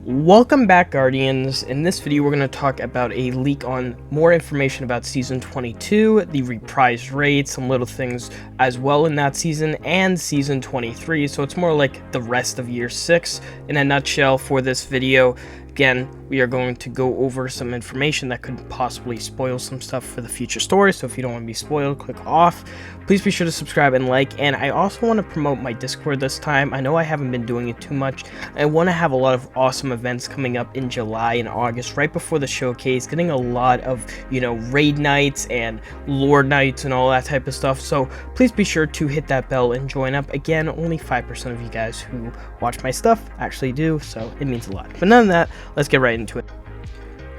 Welcome back, Guardians. In this video, we're going to talk about a leak on more information about Season 22, the reprised raid, some little things as well in that season, and Season 23, so it's more like the rest of Year 6 in a nutshell for this video. Again, we are going to go over some information that could possibly spoil some stuff for the future story, so if you don't want to be spoiled, click off. Please be sure to subscribe and like, and I also want to promote my Discord this time. I know I haven't been doing it too much. I want to have a lot of awesome events coming up in July and August, right before the showcase, getting a lot of, raid nights and lore nights and all that type of stuff, so please be sure to hit that bell and join up. Again, only 5% of you guys who watch my stuff actually do, so it means a lot. But none of that, let's get right into it.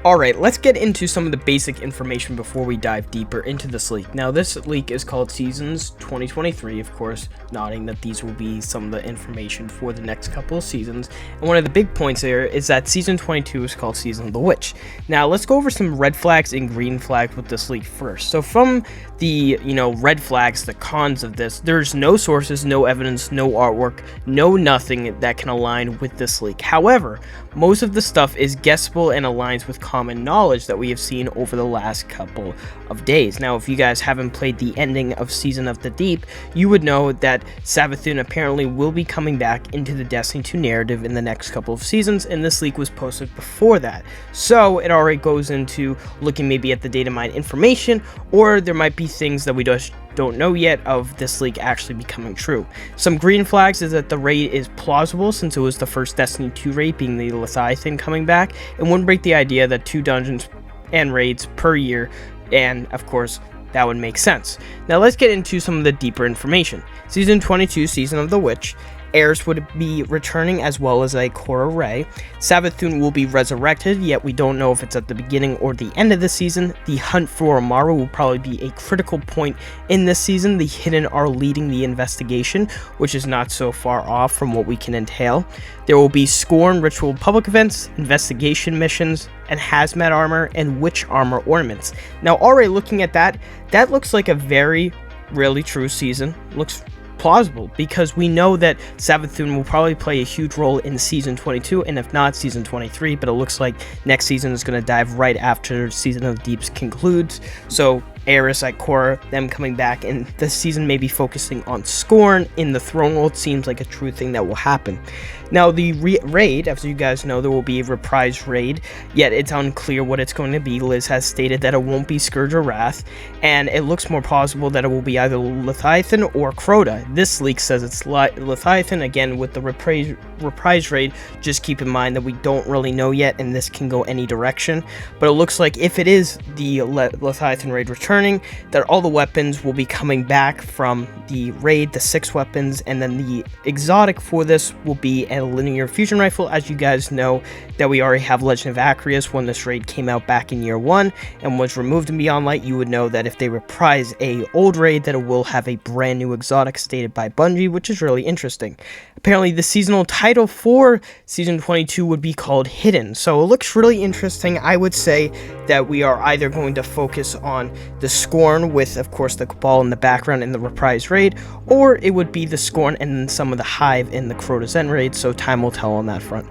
Alright, let's get into some of the basic information before we dive deeper into this leak. Now, this leak is called Seasons 2023, of course, nodding that these will be some of the information for the next couple of seasons. And one of the big points here is that Season 22 is called Season of the Witch. Now, let's go over some red flags and green flags with this leak first. So from the, red flags, the cons of this, there's no sources, no evidence, no artwork, no nothing that can align with this leak. However, most of the stuff is guessable and aligns with common knowledge that we have seen over the last couple of days. Now, if you guys haven't played the ending of Season of the Deep, you would know that Savathun apparently will be coming back into the Destiny 2 narrative in the next couple of seasons, and this leak was posted before that. So it already goes into looking maybe at the data mine information, or there might be things that we just don't know yet of this leak actually becoming true. Some green flags is that the raid is plausible, since it was the first Destiny 2 raid, being the Leviathan coming back, and wouldn't break the idea that 2 dungeons and raids per year, and of course that would make sense. Now let's get into some of the deeper information. Season 22, Season of the Witch. Heirs would be returning, as well as a Korra Ray. Savathun will be resurrected, yet we don't know if it's at the beginning or the end of the season. The hunt for Amaru will probably be a critical point in this season. The Hidden are leading the investigation, which is not so far off from what we can entail. There will be Scorn ritual public events, investigation missions, and hazmat armor and witch armor ornaments. Now, already looking at that looks like a very really true season. Looks plausible, because we know that Savathun will probably play a huge role in Season 22, and if not, Season 23, but it looks like next season is going to dive right after Season of the Deeps concludes. So Eris, Korra, them coming back, and this season may be focusing on Scorn in the throne world seems like a true thing that will happen. Now, the raid, as you guys know, there will be a reprised raid, yet it's unclear what it's going to be. Liz has stated that it won't be Scourge or Wrath, and it looks more plausible that it will be either Leviathan or Crota. This leak says it's Leviathan. Again, with the reprised raid, just keep in mind that we don't really know yet, and this can go any direction. But it looks like if it is the Leviathan raid returning, that all the weapons will be coming back from the raid, the 6 weapons, and then the exotic for this will be a linear fusion rifle. As you guys know, that we already have Legend of Acreus when this raid came out back in Year 1 and was removed in Beyond Light. You would know that if they reprise a old raid, that it will have a brand new exotic stated by Bungie, which is really interesting. Apparently, the seasonal title for Season 22 would be called Hidden, so it looks really interesting. I would say that we are either going to focus on the Scorn with, of course, the Cabal in the background in the reprised raid, or it would be the Scorn and then some of the Hive in the Crota Zen raid, so time will tell on that front.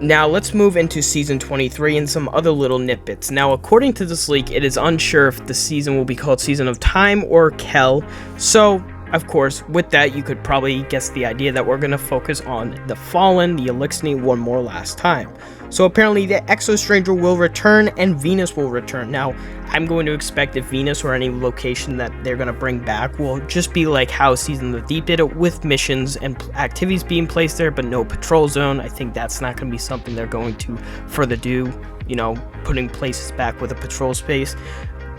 Now, let's move into Season 23 and some other little nitbits. Now, according to this leak, it is unsure if the season will be called Season of Time or Kel, so of course, with that, you could probably guess the idea that we're going to focus on the Fallen, the Elixir, one more last time. So apparently the Exo Stranger will return and Venus will return. Now, I'm going to expect if Venus or any location that they're going to bring back will just be like how Season of the Deep did it, with missions and activities being placed there, but no patrol zone. I think that's not going to be something they're going to further do, putting places back with a patrol space.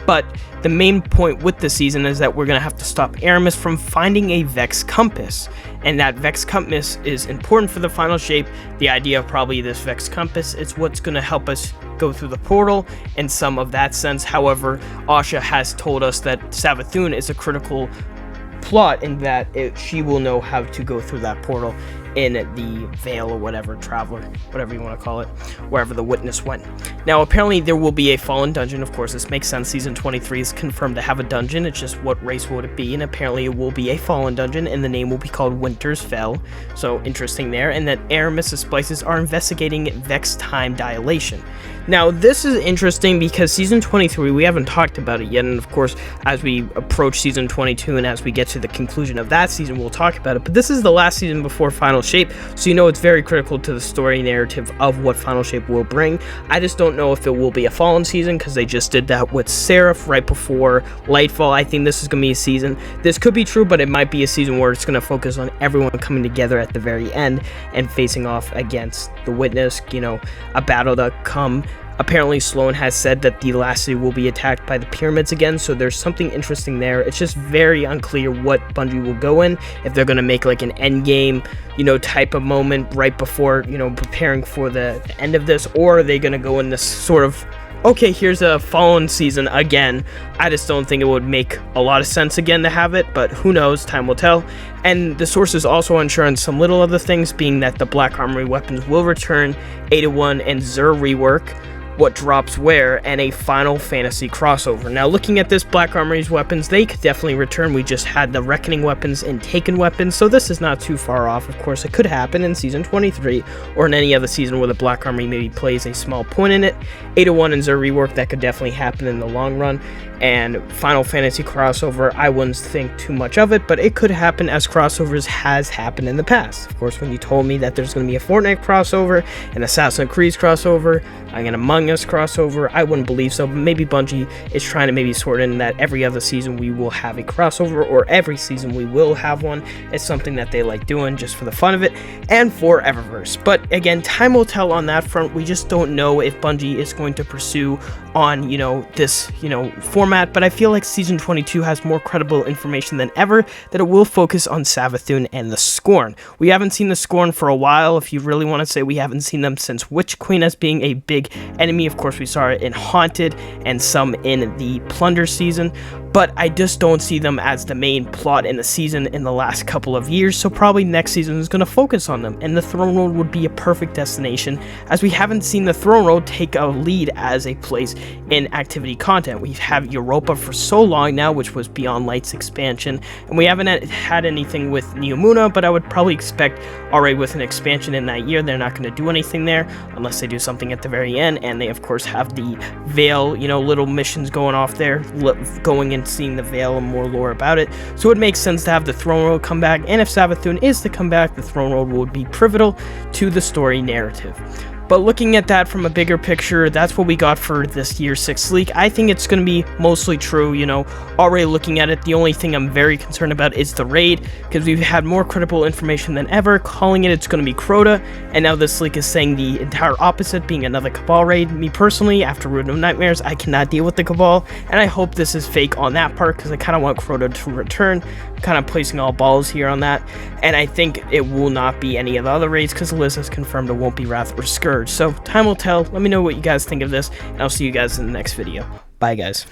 But the main point with this season is that we're going to have to stop Aramis from finding a Vex Compass. And that Vex Compass is important for the final shape. The idea of probably this Vex Compass is what's going to help us go through the portal in some of that sense. However, Asha has told us that Savathun is a critical plot in that she will know how to go through that portal in the Veil or whatever, Traveler, whatever you want to call it, wherever the witness went. Now, apparently there will be a fallen dungeon. Of course, this makes sense. Season 23 is confirmed to have a dungeon. It's just what race would it be, and apparently it will be a fallen dungeon, and the name will be called Winter's Fell. So interesting there. And that Aramis's splices are investigating Vex time dilation. Now, this is interesting because Season 23, we haven't talked about it yet, and of course, as we approach Season 22 and as we get to the conclusion of that season, we'll talk about it, but this is the last season before Final Shape, so you know it's very critical to the story narrative of what Final Shape will bring. I just don't know if it will be a Fallen season, because they just did that with Seraph right before Lightfall. I think this is going to be a season. This could be true, but it might be a season where it's going to focus on everyone coming together at the very end and facing off against the Witness, you know, a battle to come. Apparently, Sloan has said that the last city will be attacked by the pyramids again, so there's something interesting there. It's just very unclear what Bungie will go in, if they're going to make like an end game, you know, type of moment right before, you know, preparing for the end of this, or are they going to go in this sort of, okay, here's a Fallen season again. I just don't think it would make a lot of sense again to have it, but who knows, time will tell. And the sources also ensure on some little other things, being that the Black Armory weapons will return, Ada-1 and Xur rework, what drops where, and a Final Fantasy crossover. Now, looking at this, Black Armory's weapons, they could definitely return. We just had the Reckoning weapons and Taken weapons, so this is not too far off. Of course, it could happen in Season 23, or in any other season where the Black Armory maybe plays a small point in it. Ada-1 and Xur rework, that could definitely happen in the long run. And Final Fantasy crossover, I wouldn't think too much of it, but it could happen, as crossovers has happened in the past. Of course, when you told me that there's going to be a Fortnite crossover, an Assassin's Creed crossover, an Among Us crossover, I wouldn't believe so, but maybe Bungie is trying to maybe sort in that every other season we will have a crossover, or every season we will have one. It's something that they like doing just for the fun of it, and for Eververse. But again, time will tell on that front. We just don't know if Bungie is going to pursue on, you know, this, you know, format, but I feel like Season 22 has more credible information than ever, that it will focus on Savathun and the Scorn. We haven't seen the Scorn for a while, if you really want to say we haven't seen them since Witch Queen as being a big enemy. Of course, we saw it in Haunted and some in the Plunder season, but I just don't see them as the main plot in the season in the last couple of years, so probably next season is going to focus on them, and the Throne Road would be a perfect destination, as we haven't seen the Throne Road take a lead as a place in activity content. We have Europa for so long now, which was Beyond Light's expansion, and we haven't had anything with Neomuna, but I would probably expect already with an expansion in that year, they're not going to do anything there, unless they do something at the very end, and they of course have the Veil, you know, little missions going off there, going and seeing the Veil and more lore about it, so it makes sense to have the Throne Road come back, and if Savathun is to come back, the Throne Road would be pivotal to the story narrative. But looking at that from a bigger picture, that's what we got for this year's 6th leak. I think it's going to be mostly true, you know, already looking at it, the only thing I'm very concerned about is the raid, because we've had more credible information than ever, calling it's going to be Crota, and now this leak is saying the entire opposite, being another Cabal raid. Me personally, after Root of Nightmares, I cannot deal with the Cabal, and I hope this is fake on that part, because I kind of want Crota to return, kind of placing all balls here on that, and I think it will not be any of the other raids, because Liz has confirmed it won't be Wrath or Scourge. So time will tell. Let me know what you guys think of this, and I'll see you guys in the next video. Bye, guys.